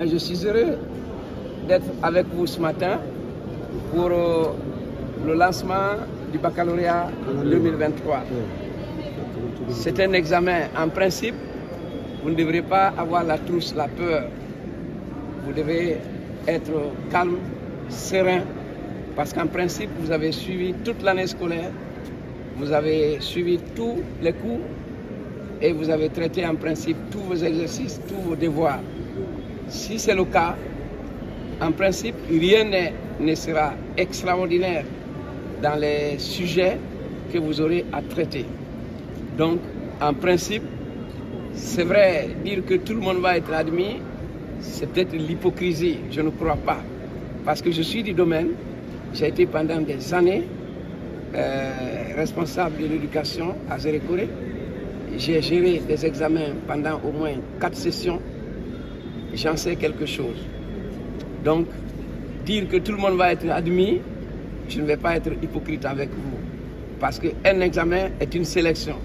Je suis heureux d'être avec vous ce matin pour le lancement du baccalauréat 2023. C'est un examen en principe. Vous ne devrez pas avoir la trousse, la peur. Vous devez être calme, serein, parce qu'en principe, vous avez suivi toute l'année scolaire, vous avez suivi tous les cours et vous avez traité en principe tous vos exercices, tous vos devoirs. Si c'est le cas, en principe, rien ne sera extraordinaire dans les sujets que vous aurez à traiter. Donc, en principe, c'est vrai, dire que tout le monde va être admis, c'est peut-être l'hypocrisie, je ne crois pas. Parce que je suis du domaine, j'ai été pendant des années responsable de l'éducation à Zérékoré. J'ai géré des examens pendant au moins 4 sessions. J'en sais quelque chose. Donc, dire que tout le monde va être admis, je ne vais pas être hypocrite avec vous. Parce qu'un examen est une sélection.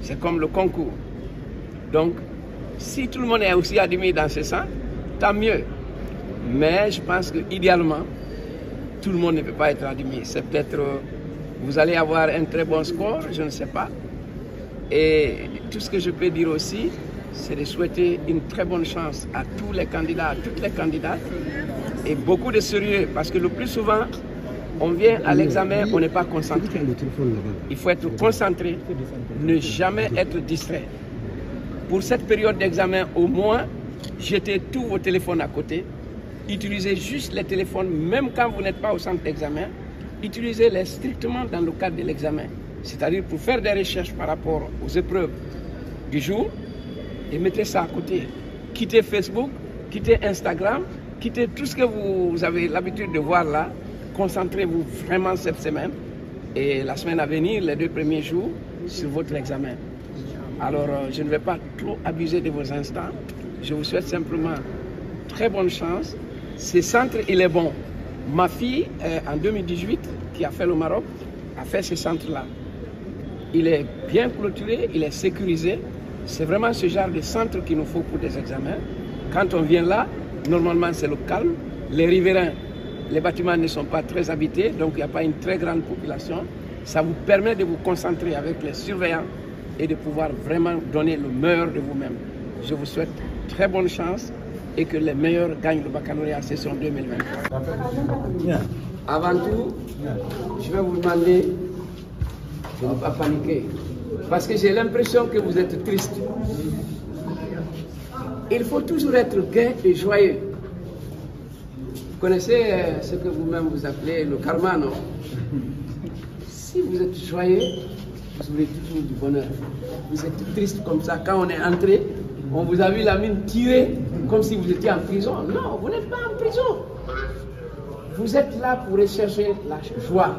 C'est comme le concours. Donc, si tout le monde est aussi admis dans ce sens, tant mieux. Mais je pense qu'idéalement, tout le monde ne peut pas être admis. C'est peut-être, vous allez avoir un très bon score, je ne sais pas. Et tout ce que je peux dire aussi, c'est de souhaiter une très bonne chance à tous les candidats, à toutes les candidates, et beaucoup de sérieux, parce que le plus souvent, on vient à l'examen, on n'est pas concentré. Il faut être concentré, ne jamais être distrait. Pour cette période d'examen, au moins, jetez tous vos téléphones à côté, utilisez juste les téléphones, même quand vous n'êtes pas au centre d'examen, utilisez-les strictement dans le cadre de l'examen, c'est-à-dire pour faire des recherches par rapport aux épreuves du jour, et mettez ça à côté. Quittez Facebook, quittez Instagram, quittez tout ce que vous avez l'habitude de voir là. Concentrez-vous vraiment cette semaine et la semaine à venir, les 2 premiers jours, sur votre examen. Alors, je ne vais pas trop abuser de vos instants. Je vous souhaite simplement très bonne chance. Ce centre, il est bon. Ma fille, en 2018, qui a fait le Maroc, a fait ce centre-là. Il est bien clôturé, il est sécurisé. C'est vraiment ce genre de centre qu'il nous faut pour des examens. Quand on vient là, normalement c'est le calme. Les riverains, les bâtiments ne sont pas très habités, donc il n'y a pas une très grande population. Ça vous permet de vous concentrer avec les surveillants et de pouvoir vraiment donner le meilleur de vous-même. Je vous souhaite très bonne chance et que les meilleurs gagnent le baccalauréat session 2023. Avant tout, je vais vous demander de ne pas paniquer. Parce que j'ai l'impression que vous êtes triste. Il faut toujours être gai et joyeux. Vous connaissez ce que vous-même vous appelez le karma, non? Si vous êtes joyeux, vous aurez toujours du bonheur. Vous êtes triste comme ça. Quand on est entré, on vous a vu la mine tirée comme si vous étiez en prison. Non, vous n'êtes pas en prison. Vous êtes là pour rechercher la joie.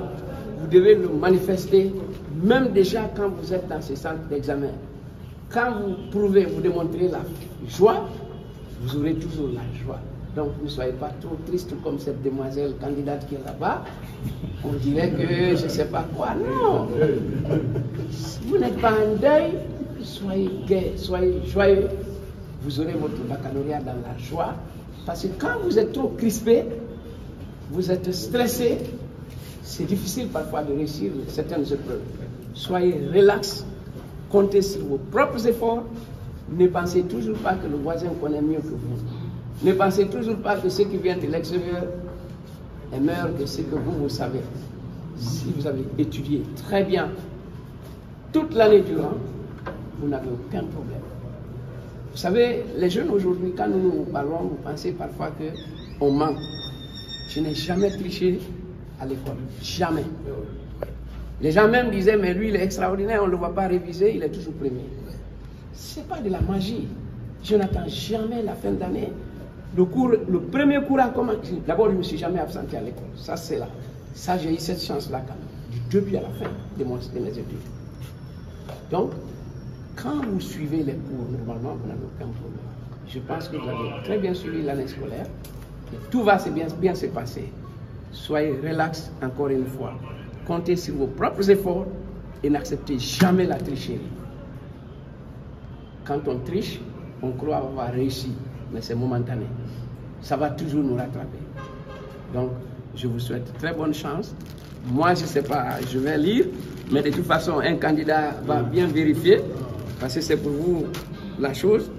Vous devez le manifester. Même déjà quand vous êtes dans ce centre d'examen, quand vous prouvez, vous démontrez la joie, vous aurez toujours la joie. Donc ne soyez pas trop triste comme cette demoiselle candidate qui est là-bas. On dirait que je ne sais pas quoi. Non. Vous n'êtes pas en deuil, soyez gai, soyez joyeux. Vous aurez votre baccalauréat dans la joie. Parce que quand vous êtes trop crispé, vous êtes stressé, c'est difficile parfois de réussir certaines épreuves. Soyez relax, comptez sur vos propres efforts. Ne pensez toujours pas que le voisin connaît mieux que vous. Ne pensez toujours pas que ce qui vient de l'extérieur est meilleur que ce que vous savez. Si vous avez étudié très bien toute l'année durant, vous n'avez aucun problème. Vous savez, les jeunes aujourd'hui, quand nous nous parlons, vous pensez parfois qu'on manque. Je n'ai jamais triché à l'école. Jamais. Les gens même disaient, mais lui, il est extraordinaire, on ne le voit pas réviser, il est toujours premier. Ce n'est pas de la magie. Je n'attends jamais la fin d'année. Le premier cours a commencé. D'abord, je ne me suis jamais absenté à l'école. Ça, c'est là. Ça, j'ai eu cette chance-là quand même. Du début à la fin de mes études. Donc, quand vous suivez les cours, normalement, vous n'avez aucun problème. Je pense que vous avez très bien suivi l'année scolaire. Et tout va bien se passer. Soyez relax encore une fois. Comptez sur vos propres efforts et n'acceptez jamais la tricherie. Quand on triche, on croit avoir réussi. mais c'est momentané. Ça va toujours nous rattraper. Donc, je vous souhaite très bonne chance. Moi, je ne sais pas, je vais lire, mais de toute façon, un candidat va bien vérifier, parce que c'est pour vous la chose.